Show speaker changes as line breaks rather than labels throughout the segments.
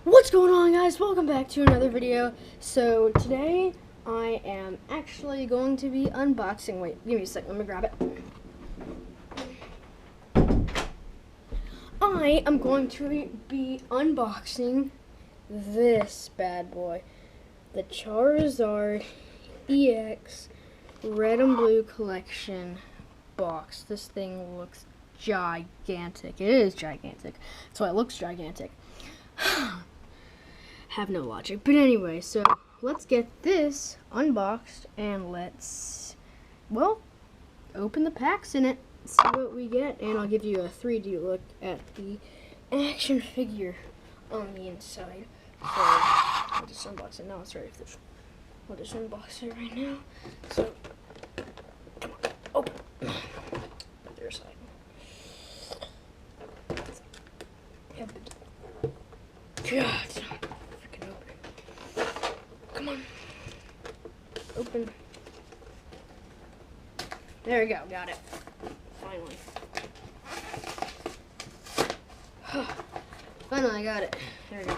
What's going on, guys? Welcome back to another video. So today I am actually going to be unboxing. Wait, give me a second, let me grab it. I am going to be unboxing this bad boy, the Charizard EX Red and Blue Collection box. This thing looks gigantic. It is gigantic. That's why it looks gigantic. Have no logic. But anyway, so let's get this unboxed and let's, well, open the packs in it, see what we get, and I'll give you a 3D look at the action figure on the inside. So I'll just unbox it now. Sorry if this. I'll just unbox it right now. So come on, open. Their side. God, it's not freaking open. Come on. Open. There we go, got it. Finally. Finally got it. There we go.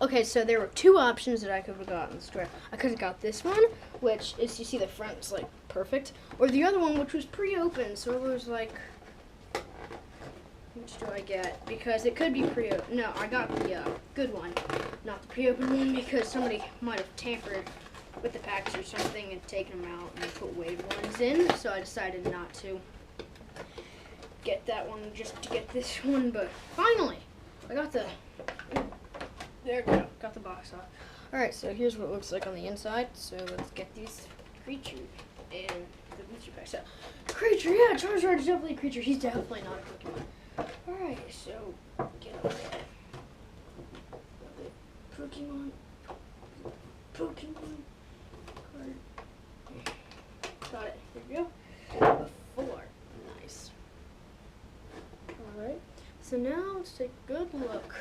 Okay, so there were two options that I could have gotten in the store. I could have got this one, which is, you see the front's like perfect, or the other one, which was pre-opened, so it was like, which do I get? Because it could be pre-opened. No, I got the good one, not the pre-opened one, because somebody might have tampered with the packs or something and taken them out and put wave ones in, so I decided not to get that one just to get this one, but finally, I got the, there we go, got the box off. Alright, so here's what it looks like on the inside, so let's get these creatures and the booster pack. So, creature, yeah, Charizard is definitely a creature, he's definitely not a Pokemon. Alright, so get over there. Pokemon card. Got it. There we go. A 4. Nice. Alright. So now let's take a good look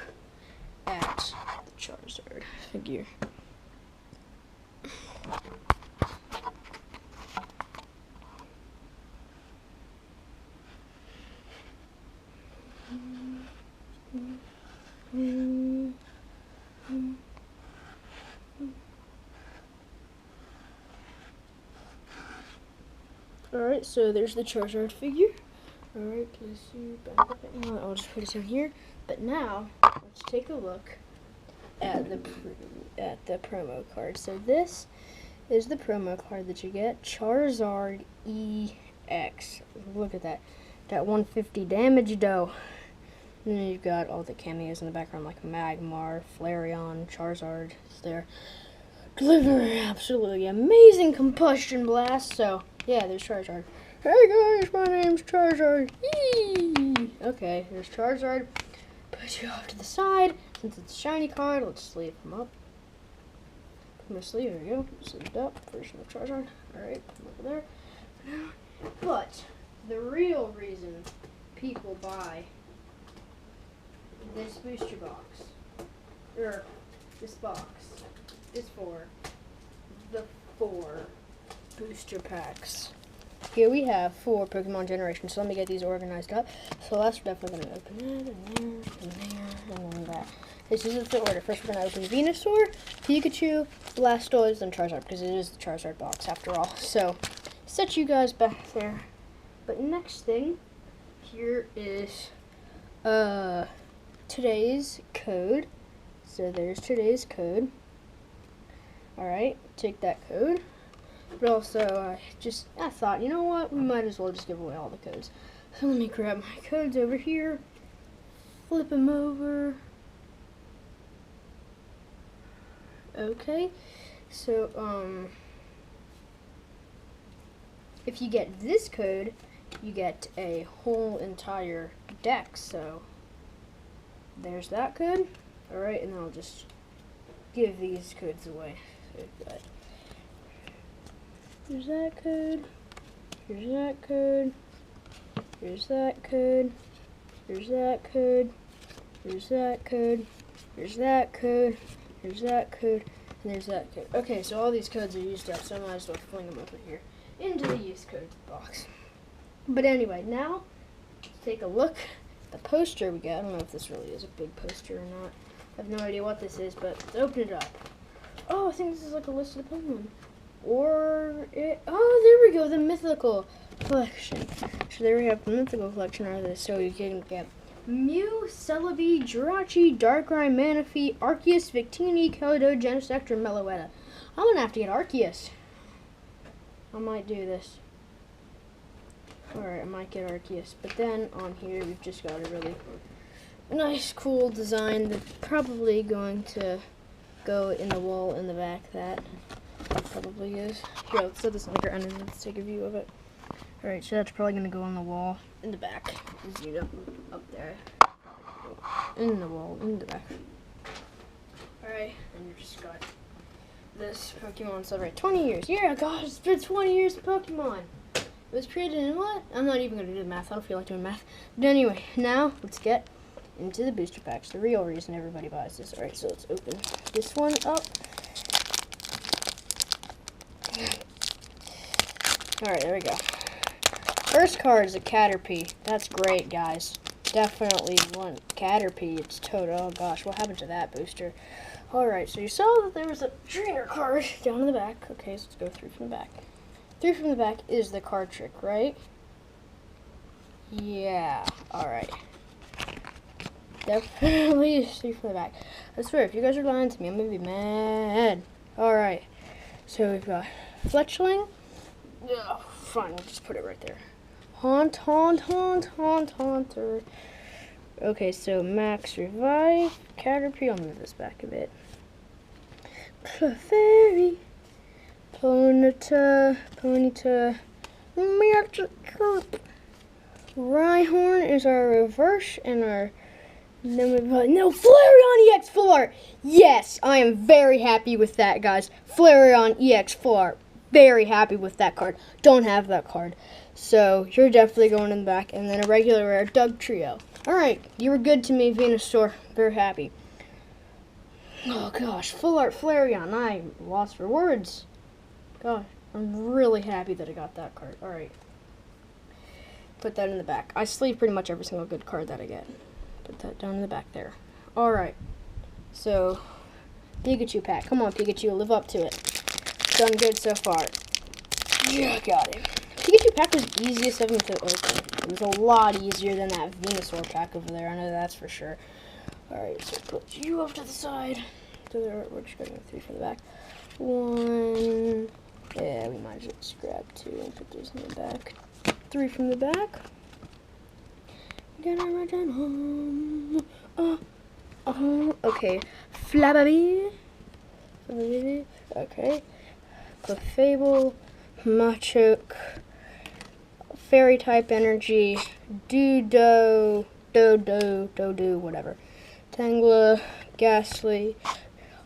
at the Charizard figure. Alright, so there's the Charizard figure. Alright, let's see. I'll just put it down here. But now, let's take a look at the promo card. So this is the promo card that you get. Charizard EX. Look at that. That 150 damage though. And then you've got all the cameos in the background like Magmar, Flareon, Charizard is there. Deliver absolutely amazing combustion blast. So yeah, there's Charizard. Hey guys, my name's Charizard. Yee! Okay, there's Charizard. Put you off to the side. Since it's a shiny card, let's sleeve him up. Put him to sleeve. There we go. Sleeved up. Version of Charizard. Alright, put him over there. But the real reason people buy this booster box, or this box, is for the 4 booster packs. Here we have 4 Pokemon generations, so let me get these organized up. So last we're definitely going to open that, and there, and then that. This is the order. First we're going to open Venusaur, Pikachu, Blastoise, then Charizard, because it is the Charizard box after all. So, set you guys back there. But next thing, here is today's code. So there's today's code. Alright, take that code. But also, I thought, you know what, we might as well just give away all the codes. So let me grab my codes over here, flip them over. Okay, so, if you get this code, you get a whole entire deck, so there's that code. Alright, and then I'll just give these codes away. So here's that code, here's that code, here's that code, here's that code, here's that code, here's that code, here's that code, and there's that code. Okay, so all these codes are used up, so I might as well fling them over here into the use code box. But anyway, now let's take a look at the poster we got. I don't know if this really is a big poster or not. I have no idea what this is, but let's open it up. Oh, I think this is like a list of the Pokemon. Oh, there we go, the mythical collection. So there we have the mythical collection out of this. So you can get Mew, Celebi, Jirachi, Darkrai, Manaphy, Arceus, Victini, Kodo, Genesector, Meloetta. I'm gonna have to get Arceus. I might do this. Alright, I might get Arceus. But then on here we've just got a really nice, cool design that's probably going to go in the wall in the back. That probably is. Here, let's set this on the ground and let's take a view of it. Alright, so that's probably going to go on the wall in the back. As you know, up there. In the wall, in the back. Alright, and you just got this Pokemon Celebrate 20 years. Yeah, gosh, it's been 20 years of Pokemon. It was created in what? I'm not even going to do the math. I don't feel like doing math. But anyway, now let's get into the booster packs. The real reason everybody buys this. Alright, so let's open this one up. Alright, there we go. First card is a Caterpie. That's great, guys. Definitely want Caterpie. It's total. Oh gosh, what happened to that booster? Alright, so you saw that there was a trainer card down in the back. Okay, so let's go through from the back. Through from the back is the card trick, right? Yeah. Alright. Definitely is through from the back. I swear, if you guys are lying to me, I'm gonna be mad. Alright. So we've got Fletchling. Ugh, fine, we'll just put it right there. Haunter. Okay, so Max Revive, Caterpie, I'll move this back a bit. Clefairy, Ponyta, Magikarp. Rhyhorn is our reverse, and our then we've got no Flareon EX Full Art. Yes, I am very happy with that, guys. Flareon EX Full Art. Very happy with that card. Don't have that card. So you're definitely going in the back. And then a regular rare Dugtrio. Alright, you were good to me, Venusaur. Very happy. Oh gosh, Full Art Flareon. I'm lost for words. Gosh, I'm really happy that I got that card. Alright. Put that in the back. I sleeve pretty much every single good card that I get. Put that down in the back there. Alright. So, Pikachu pack. Come on, Pikachu, live up to it. Done good so far. Yeah, got it. Pikachu pack was easiest of them to open. It was a lot easier than that Venusaur pack over there. I know that's for sure. Alright, so put you off to the side. So we're just going to go 3 from the back. 1. Yeah, we might as well just grab 2 and put those in the back. 3 from the back. Gonna run home. Okay. Flabébé. Okay. Clefable, Machoke, Fairy type energy, Dodo, whatever. Tangela, Ghastly.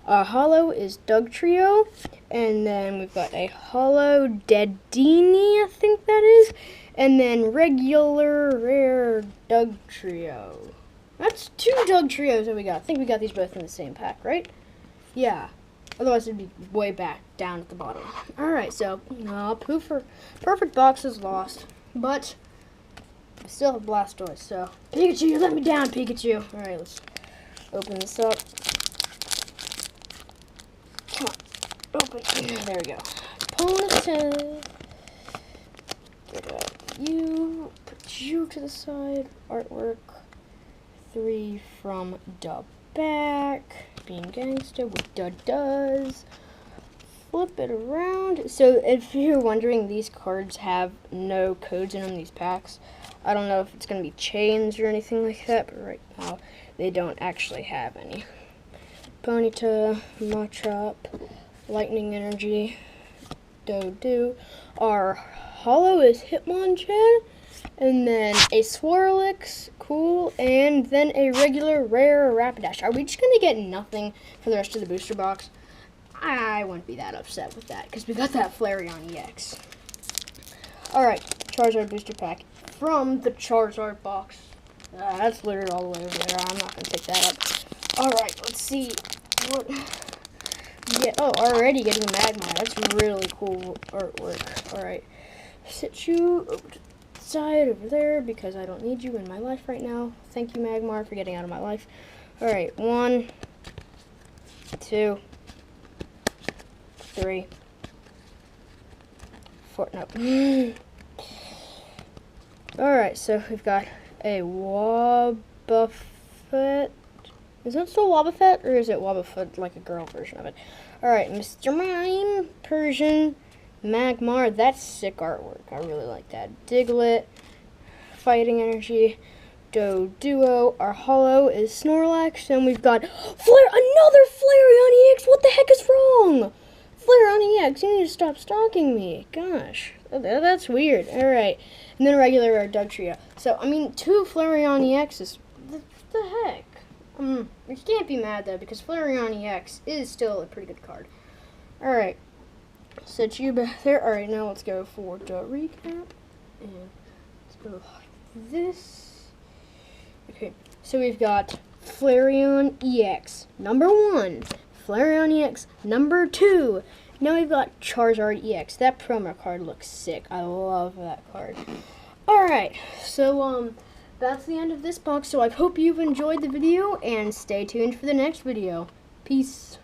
Hollow is Dugtrio, and then we've got a Hollow Dedenne, I think that is, and then regular rare Dugtrio. That's 2 Dugtrios that we got. I think we got these both in the same pack, right? Yeah. Otherwise, it'd be way back down at the bottom. Alright, so, perfect box is lost. But, I still have Blastoise, so. Pikachu, you let me down, Pikachu. Alright, let's open this up. Come on, open. There we go. Ponyta. Get out you. Put you to the side. Artwork. 3 from the back. Being gangster with does. Flip it around. So if you're wondering, these cards have no codes in them, these packs. I don't know if it's going to be chains or anything like that, but right now they don't actually have any. Ponyta, Machop, Lightning Energy, Dodo. Our Hollow is Hitmonchan, and then a Swirlix, cool, and then a regular rare Rapidash. Are we just going to get nothing for the rest of the booster box? I wouldn't be that upset with that, because we got that Flareon EX. Alright, Charizard booster pack from the Charizard box. That's littered all the way over there. I'm not going to pick that up. Alright, let's see. What? Yeah, oh, already getting a Magmar. That's really cool artwork. Alright, sit you over to the side over there, because I don't need you in my life right now. Thank you, Magmar, for getting out of my life. Alright, 1, 2, 3, 4. No. Alright, so we've got a Wobbuffet. Is that still Wobbuffet, or is it Wobbuffet, like a girl version of it? Alright, Mr. Mime, Persian, Magmar. That's sick artwork. I really like that. Diglett, Fighting Energy, Doduo. Our holo is Snorlax, and we've got another Flareon EX. What the heck is wrong? Flareon EX, you need to stop stalking me. Gosh, that's weird. Alright, and then regular Dugtrio. So, I mean, 2 Flareon EXs. What the heck? You can't be mad, though, because Flareon EX is still a pretty good card. Alright, so you back there. Alright, now let's go for the recap. And let's go like this. Okay, so we've got Flareon EX, number 1. Flareon EX, number 2. Now we've got Charizard EX. That promo card looks sick. I love that card. Alright, so, that's the end of this box. So I hope you've enjoyed the video, and stay tuned for the next video. Peace.